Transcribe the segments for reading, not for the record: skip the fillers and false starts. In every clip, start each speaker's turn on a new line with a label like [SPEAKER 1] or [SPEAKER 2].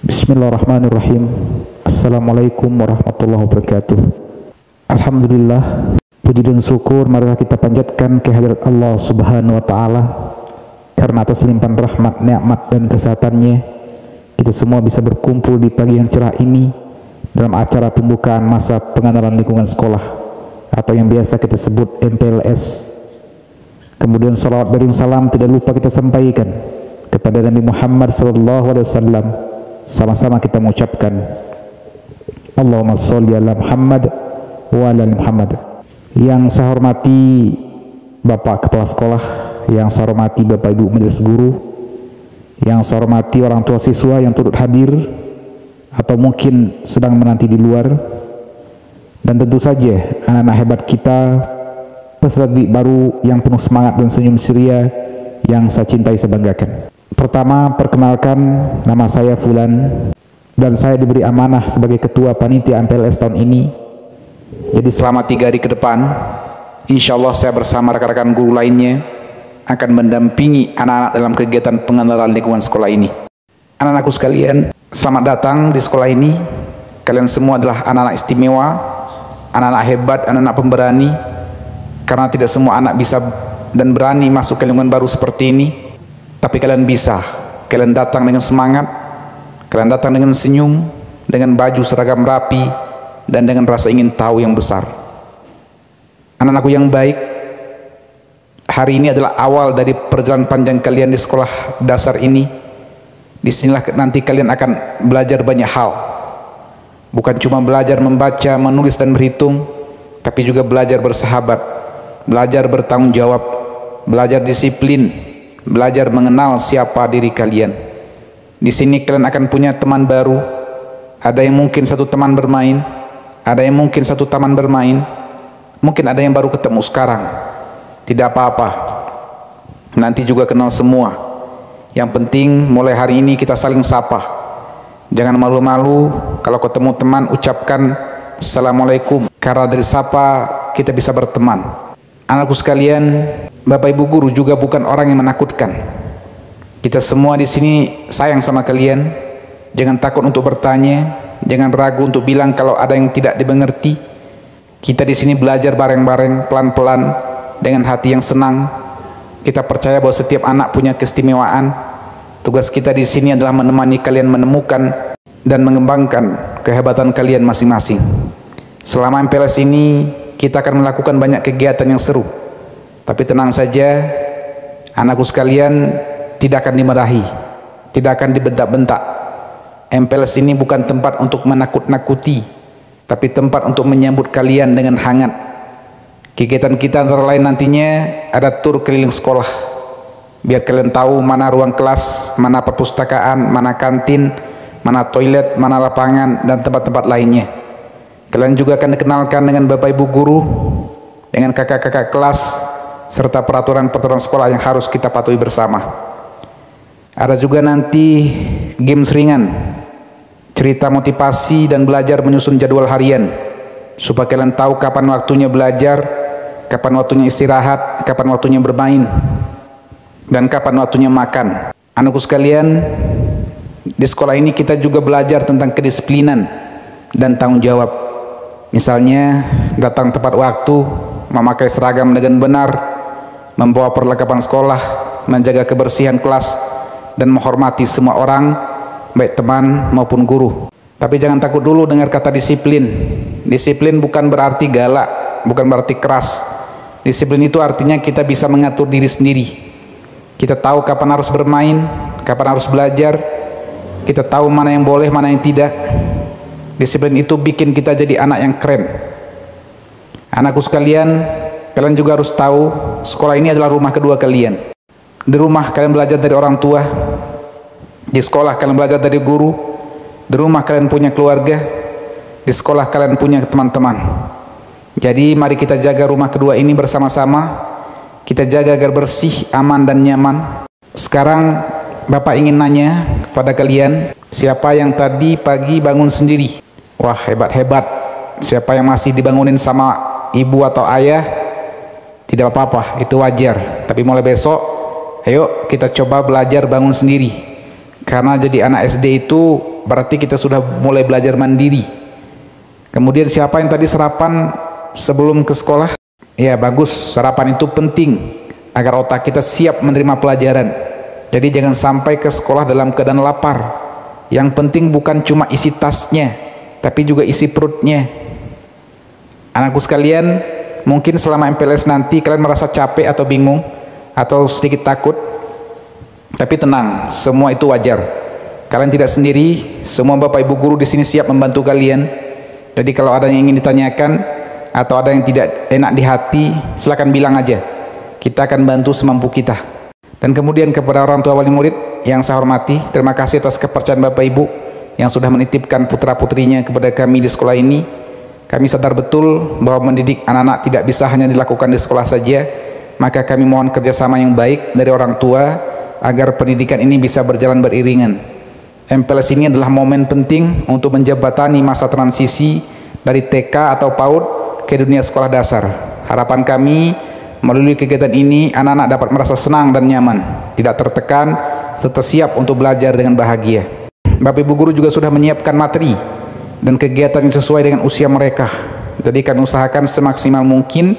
[SPEAKER 1] Bismillahirrahmanirrahim. Assalamualaikum warahmatullahi wabarakatuh. Alhamdulillah, puji dan syukur marilah kita panjatkan kehadirat Allah Subhanahu wa taala, karena atas limpahan rahmat, nikmat dan kesehatannya kita semua bisa berkumpul di pagi yang cerah ini dalam acara pembukaan masa pengenalan lingkungan sekolah atau yang biasa kita sebut MPLS. Kemudian salawat bering salam tidak lupa kita sampaikan kepada Nabi Muhammad SAW. Sama-sama kita mengucapkan Allahumma sholli ala Muhammad wa ala Muhammad. Yang saya hormati Bapak Kepala Sekolah, yang saya hormati Bapak Ibu Majelis Guru, yang saya hormati orang tua siswa yang turut hadir atau mungkin sedang menanti di luar, dan tentu saja anak-anak hebat kita, peserta didik baru yang penuh semangat dan senyum ceria yang saya cintai, saya banggakan. Pertama, perkenalkan, nama saya Fulan dan saya diberi amanah sebagai ketua panitia MPLS tahun ini. Jadi selama 3 hari ke depan, insya Allah saya bersama rekan-rekan guru lainnya akan mendampingi anak-anak dalam kegiatan pengenalan lingkungan sekolah ini. Anak-anakku sekalian, selamat datang di sekolah ini. Kalian semua adalah anak-anak istimewa, anak-anak hebat, anak-anak pemberani, karena tidak semua anak bisa dan berani masuk ke lingkungan baru seperti ini. Tapi kalian bisa, kalian datang dengan semangat, kalian datang dengan senyum, dengan baju seragam rapi, dan dengan rasa ingin tahu yang besar. Anak-anakku yang baik, hari ini adalah awal dari perjalanan panjang kalian di sekolah dasar ini. Disinilah nanti kalian akan belajar banyak hal. Bukan cuma belajar membaca, menulis, dan berhitung, tapi juga belajar bersahabat, belajar bertanggung jawab, belajar disiplin, belajar mengenal siapa diri kalian. Di sini kalian akan punya teman baru. Ada yang mungkin satu teman bermain, ada yang mungkin satu taman bermain, mungkin ada yang baru ketemu sekarang. Tidak apa-apa, nanti juga kenal semua. Yang penting mulai hari ini kita saling sapa. Jangan malu-malu kalau ketemu teman ucapkan Assalamualaikum, karena dari sapa kita bisa berteman. Anakku sekalian, Bapak Ibu guru juga bukan orang yang menakutkan. Kita semua di sini sayang sama kalian. Jangan takut untuk bertanya, jangan ragu untuk bilang kalau ada yang tidak dimengerti. Kita di sini belajar bareng-bareng, pelan-pelan, dengan hati yang senang. Kita percaya bahwa setiap anak punya keistimewaan. Tugas kita di sini adalah menemani kalian menemukan dan mengembangkan kehebatan kalian masing-masing. Selama MPLS ini kita akan melakukan banyak kegiatan yang seru. Tapi tenang saja, anakku sekalian, tidak akan dimarahi, tidak akan dibentak-bentak. MPLS ini bukan tempat untuk menakut-nakuti, tapi tempat untuk menyambut kalian dengan hangat. Kegiatan kita antara lain nantinya ada tur keliling sekolah, biar kalian tahu mana ruang kelas, mana perpustakaan, mana kantin, mana toilet, mana lapangan, dan tempat-tempat lainnya. Kalian juga akan dikenalkan dengan Bapak Ibu guru, dengan kakak-kakak kelas, serta peraturan-peraturan sekolah yang harus kita patuhi bersama. Ada juga nanti games ringan, cerita motivasi, dan belajar menyusun jadwal harian, supaya kalian tahu kapan waktunya belajar, kapan waktunya istirahat, kapan waktunya bermain, dan kapan waktunya makan. Anakku sekalian, di sekolah ini kita juga belajar tentang kedisiplinan dan tanggung jawab. Misalnya datang tepat waktu, memakai seragam dengan benar, membawa perlengkapan sekolah, menjaga kebersihan kelas, dan menghormati semua orang, baik teman maupun guru. Tapi jangan takut dulu dengar kata disiplin. Disiplin bukan berarti galak, bukan berarti keras. Disiplin itu artinya kita bisa mengatur diri sendiri. Kita tahu kapan harus bermain, kapan harus belajar. Kita tahu mana yang boleh, mana yang tidak. Disiplin itu bikin kita jadi anak yang keren. Anakku sekalian, kalian juga harus tahu sekolah ini adalah rumah kedua kalian. Di rumah kalian belajar dari orang tua, di sekolah kalian belajar dari guru, di rumah kalian punya keluarga, di sekolah kalian punya teman-teman. Jadi mari kita jaga rumah kedua ini bersama-sama. Kita jaga agar bersih, aman, dan nyaman. Sekarang Bapak ingin nanya kepada kalian, siapa yang tadi pagi bangun sendiri? Wah, hebat-hebat. Siapa yang masih dibangunin sama ibu atau ayah? Tidak apa-apa, itu wajar. Tapi mulai besok, ayo kita coba belajar bangun sendiri. Karena jadi anak SD itu berarti kita sudah mulai belajar mandiri. Kemudian siapa yang tadi sarapan sebelum ke sekolah? Ya bagus, sarapan itu penting agar otak kita siap menerima pelajaran. Jadi jangan sampai ke sekolah dalam keadaan lapar. Yang penting bukan cuma isi tasnya, tapi juga isi perutnya. Anakku sekalian, mungkin selama MPLS nanti kalian merasa capek atau bingung atau sedikit takut, tapi tenang, semua itu wajar. Kalian tidak sendiri, semua Bapak Ibu guru di sini siap membantu kalian. Jadi kalau ada yang ingin ditanyakan atau ada yang tidak enak di hati, silakan bilang aja. Kita akan bantu semampu kita. Dan kemudian kepada orang tua wali murid yang saya hormati, terima kasih atas kepercayaan Bapak Ibu yang sudah menitipkan putra-putrinya kepada kami di sekolah ini. Kami sadar betul bahwa mendidik anak-anak tidak bisa hanya dilakukan di sekolah saja, maka kami mohon kerjasama yang baik dari orang tua agar pendidikan ini bisa berjalan beriringan. MPLS ini adalah momen penting untuk menjembatani masa transisi dari TK atau PAUD ke dunia sekolah dasar. Harapan kami melalui kegiatan ini anak-anak dapat merasa senang dan nyaman, tidak tertekan, serta siap untuk belajar dengan bahagia. Bapak Ibu guru juga sudah menyiapkan materi dan kegiatan yang sesuai dengan usia mereka. Jadi kami usahakan semaksimal mungkin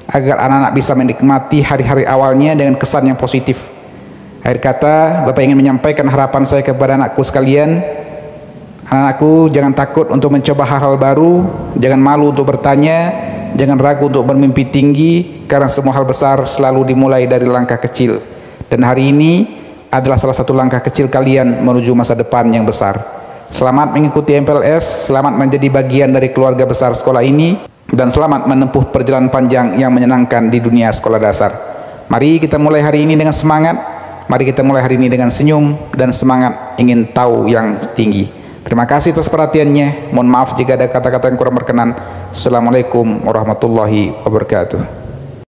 [SPEAKER 1] agar anak-anak bisa menikmati hari-hari awalnya dengan kesan yang positif. Akhir kata, Bapak ingin menyampaikan harapan saya kepada anakku sekalian. Anak-anakku, jangan takut untuk mencoba hal-hal baru, jangan malu untuk bertanya, jangan ragu untuk bermimpi tinggi, karena semua hal besar selalu dimulai dari langkah kecil. Dan hari ini adalah salah satu langkah kecil kalian menuju masa depan yang besar. Selamat mengikuti MPLS, selamat menjadi bagian dari keluarga besar sekolah ini, dan selamat menempuh perjalanan panjang yang menyenangkan di dunia sekolah dasar. Mari kita mulai hari ini dengan semangat, mari kita mulai hari ini dengan senyum dan semangat ingin tahu yang tinggi. Terima kasih atas perhatiannya. Mohon maaf jika ada kata-kata yang kurang berkenan. Assalamualaikum warahmatullahi wabarakatuh.